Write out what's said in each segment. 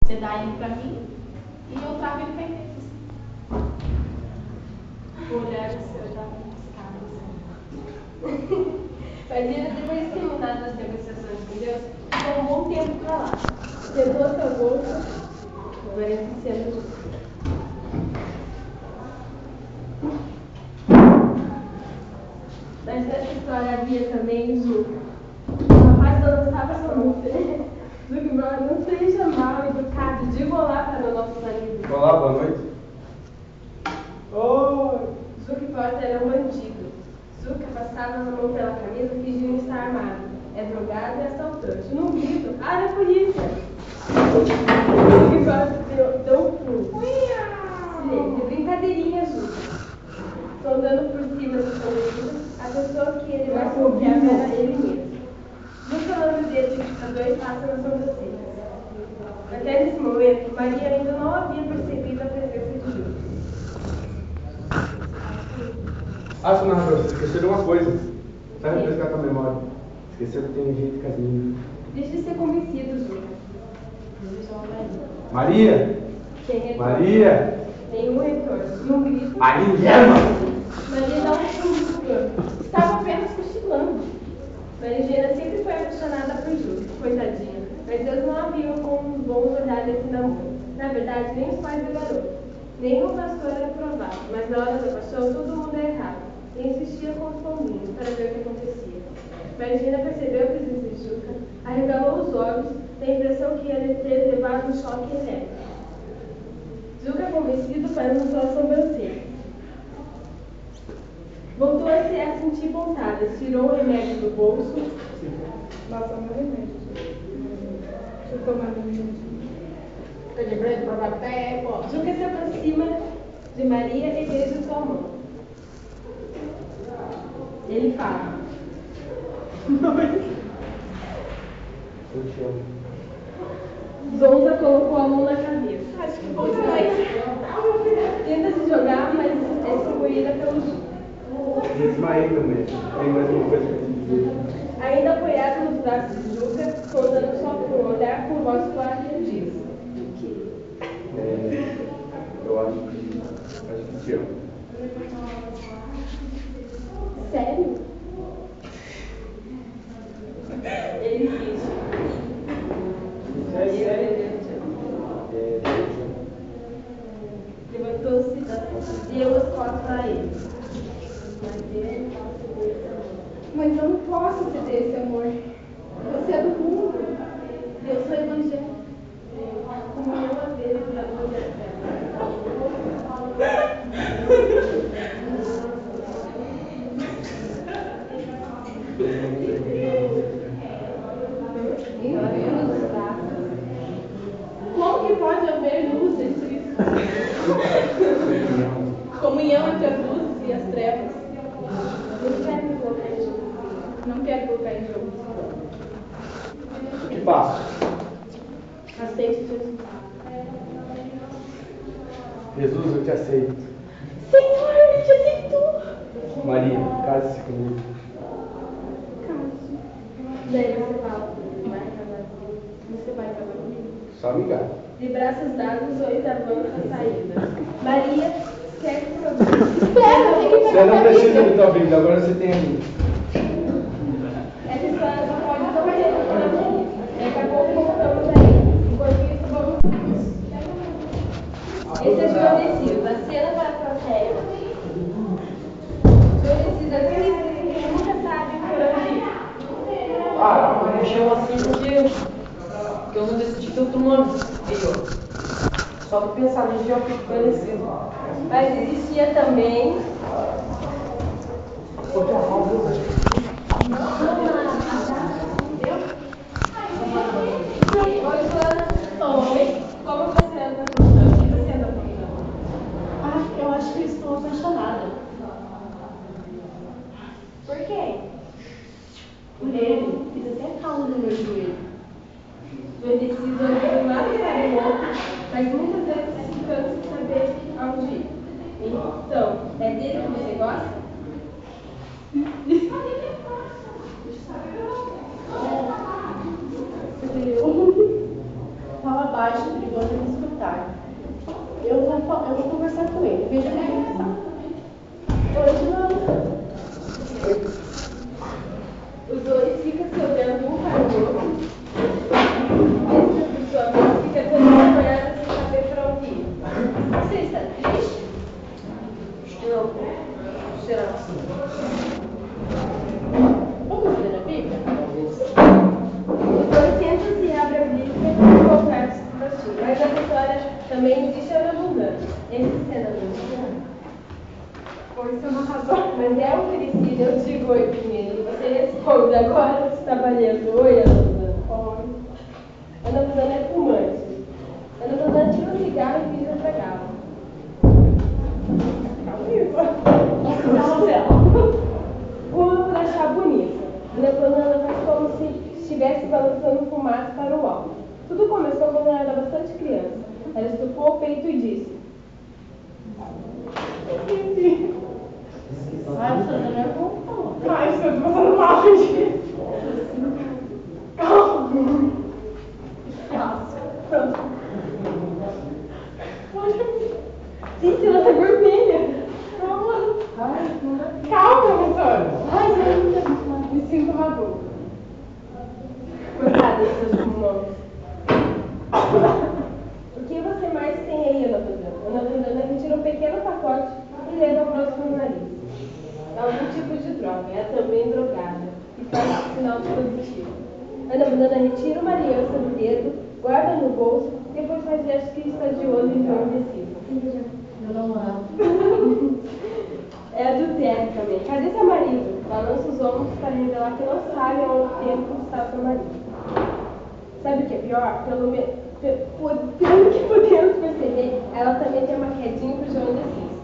Você dá ele pra mim e eu trago ele pra igreja. O olhar do Senhor dá umas caras. Imagina, depois de terminar as negociações com Deus, ficou um bom tempo pra lá. Pegou a sua bolsa, agora é sendo. Mas nessa história havia também Zuca. O rapaz não estava só muito. Zuca, não seja mal educado. Diga olá para nossos amigos. Olá, boa noite. Oi! Zuca Porta era um bandido. Zuca passava a mão pela camisa fingindo estar armado. É drogado e assaltante. Num grito, a polícia! Zuca Porta deu um pulo. De brincadeirinha, Zuca. Sondando por cima dos convenidos, a pessoa que ele mais confiava era ele mesmo. Zuca lança o dedo do ditador e passa na sobrancelha. Até nesse momento, Maria ainda não havia percebido a presença de Zuca. Seu narrador, você esqueceu de uma coisa. Vai refrescar tua memória. Esqueceu que tem um jeito com as meninas. Deixa de ser convencido, Zuca. Maria! Quem retorna? Maria! Nenhum retorno. Num grito, Maria Guilherme! Maria dá um pulo no canto. Estava apenas cochilando. Maria sempre foi apaixonada por Zuca, coitadinha. Mas Deus não a viu com bons olhares esse namoro. Na verdade, nem os pais do garoto. Nenhum pastor era provável, mas na hora da paixão todo mundo é errado. E insistia com os pombinhos para ver o que acontecia. Maria percebeu a presença de Zuca, arregalou os olhos, tem a impressão que ia ter levado um choque elétrico. Zuca, convencido, faz uma sua sobrancelha. Voltou a se sentir pontada, tirou o remédio do bolso. Nossa, meu remédio. Deixa eu tomar meu remédio. Eu de pra ele provar que é, pô. Zuca se aproxima de Maria e beija sua mão. Ele fala. Eu te amo. Zonza colocou a mão na cabeça. Acho que foi mais. Tenta se jogar, mas é segurada pelo Zuca. Desmaiei também. Tem mais uma coisa pra te dizer. Ainda apoiado nos braços de Zuca, sondando só por um olhar com voz clara, diz: Eu acho que te amo. Sério? Ele insiste. Levantou-se e deu as costas a ele. Mas eu não posso ceder esse amor. Você é do mundo. Eu sou evangélica. Comunhão às vezes da mulher. Como que pode haver luz entre isso? Comunhão entre as luzes e as trevas. Não quero me colocar em jogo. Não quero colocar em jogo. O que passa? Aceite Jesus. Jesus, eu te aceito. Senhor, eu te aceito. Maria, case-se comigo. Daí você fala, vai casar comigo? Você vai casar comigo? Só me engana. De braços dados, os dois avançam a saída. Maria quer que produza. Espera, tem que Você pegar não minha precisa Bíblia. da tua Bíblia, agora você tem a minha. Essa história só pode ocorrer na Maria. Daqui a pouco voltamos a ele. Enquanto isso, vamos. Esse é João Messias. A cena para a plateia. João Messias é aquele que nunca sabe por onde ir. Me chamo assim porque eu não decidi ter outro nome. Só do pensamento já fico conhecido. Mas existia também. Porque a falta Oi, Joana. Oi. Como você anda aprontando? O que você anda aprontando? Eu acho que eu estou apaixonada. Por quê? Por ele, fiz até calma no meu joelho. Eu decido olhar de um lado para o outro, mas muitas vezes ficando sem saber aonde ir. Então, é dele que você gosta? ligou para me escutar. Eu vou conversar com ele, veja como ele está. Hoje não. Os dois ficam se olhando um para o outro. Essa pessoa mesmo fica toda acompanhada sem saber para onde ir. Você está triste? Acho que não. Será que sim? Vamos ler a Bíblia? Os dois sentam-se e abrem a Bíblia e conversam para si. Mas a história também existe a abundância. Esse cena abundância. Oi, seu narrador. Mas é oferecido, eu digo oi primeiro. Você responde agora, você está valendo. Oi, Ana Luzana. Oi. Ana Luzana é fumante. Ana Luzana tira um cigarro e vira para galo. Uma por achar bonita. Ana Luzana faz como se estivesse balançando fumaça para o alto. Tudo começou quando ela era bastante criança. Ela estufou o peito e disse: Ai, você não é bom. Ai, estou te passando mal, gente. Gente, ela tá vermelha. Calma, Vitória. Ai, ainda. Me sinto maduro. Coitada dos seus pulmões. O que você mais tem aí, Ana Luzana? Ana Luzana retira um pequeno pacote e leva ao próximo nariz. É algum tipo de droga, é também drogada e faz sinal positivo. Ana Luzana retira uma aliança do dedo, guarda no bolso, depois faz gesto que está de olho em João Decisivo. Meu namorado. É adultério também. Cadê seu marido? Balança os ombros para revelar que não sabe há quanto tempo está seu marido. Sabe o que é pior? Pelo que podemos perceber, ela também tem uma quedinha pro João Decisivo.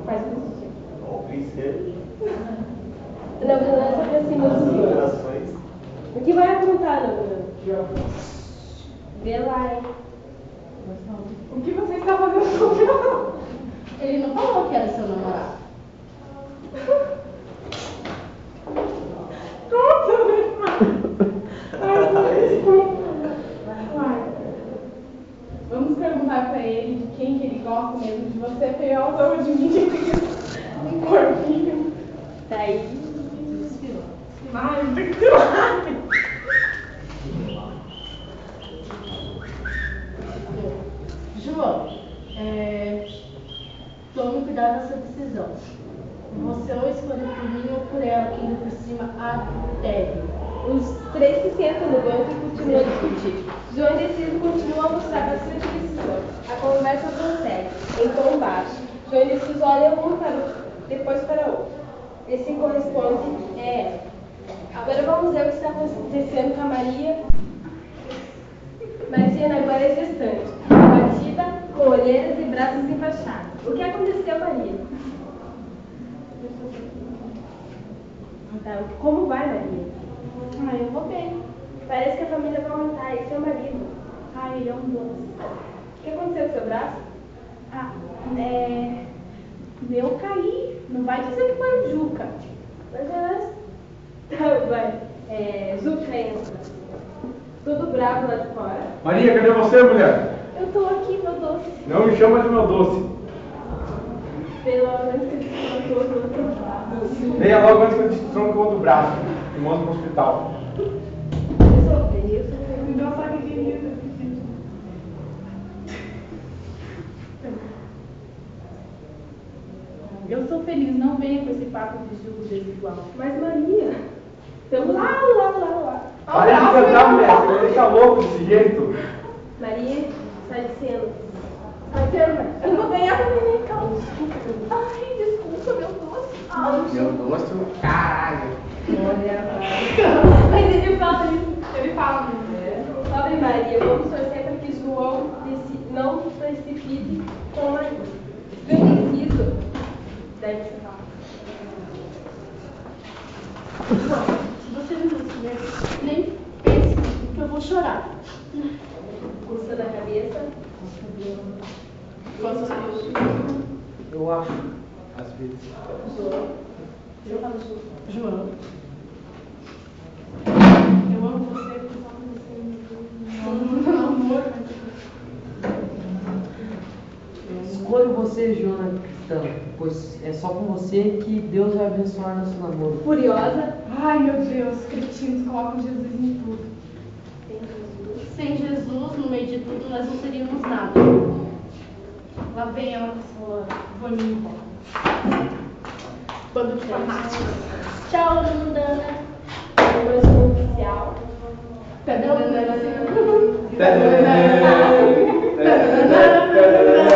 Faz positivo. Ó, o princesa. Ana Bruna se aproxima dos dois. Operações. O que vai aprontar, Ana Bruna? Vê lá, hein? O que você está fazendo comigo? Ele não falou que era seu namorado. Vamos perguntar pra ele de quem que ele gosta mesmo, de você feiosa ou de mim que tem um corpinho. Tá aí. Ai, tem que tirar. João, tome cuidado nessa decisão. Você ou escolhe por mim ou por ela, que ainda por cima até. Os três se sentam no banco e continuam a discutir. João Indeciso continua a mostrar bastante decisão. A conversa prossegue, em tom baixo. João Indeciso olha um para o depois para o outro. Esse corresponde é ela. Agora vamos ver o que está acontecendo com a Maria. Mariana agora é gestante, abatida, com olheiras e braços enfaixados. O que aconteceu, Maria? Tá, como vai, Maria? Ah, eu vou bem. Parece que a família vai aumentar. E seu marido? Ah, ele é um doce. O que aconteceu com seu braço? Ah, eu caí. Não vai dizer que foi o Juca. Mas tá, vai. Zuca entra. Tudo bravo lá de fora. Maria, cadê você, mulher? Eu tô aqui, meu doce. Não me chama de meu doce. Pelo menos que ele se matou do outro lado. Venha logo antes que eu te tronque o outro braço. E mando pro hospital. Eu sou feliz. Me dá uma saquinha. Eu sou feliz, não venha com esse papo de julgo desigual. Mas Maria, estamos lá. Para de cantar, mulher. Você vai deixar louco desse jeito. Maria, está dizendo. Eu vou ganhar pra mim, calma. Ai, desculpa, meu doce. Ai, Meu doce, caralho. Mas ele fala isso. Ele fala isso. Pobre Maria, vamos torcer para que João não precipite com o marido. Preciso. Deve ser falado. se você não quiser, nem pense que eu vou chorar. Coçando a cabeça. Posso ser Eu acho, às vezes. João. Eu falo João. Eu amo você, porque só com você. Amor. escolho você, Joana Cristã, pois é só com você que Deus vai abençoar nosso namoro. Furiosa. Ai, meu Deus, cretinos colocam Jesus em tudo. Sem Jesus, no meio de tudo, nós não seríamos nada. Lá vem ela com sua boninha. Bando de fanáticos. Tchau, Nandana. Depois do oficial. Tadã. Tadã.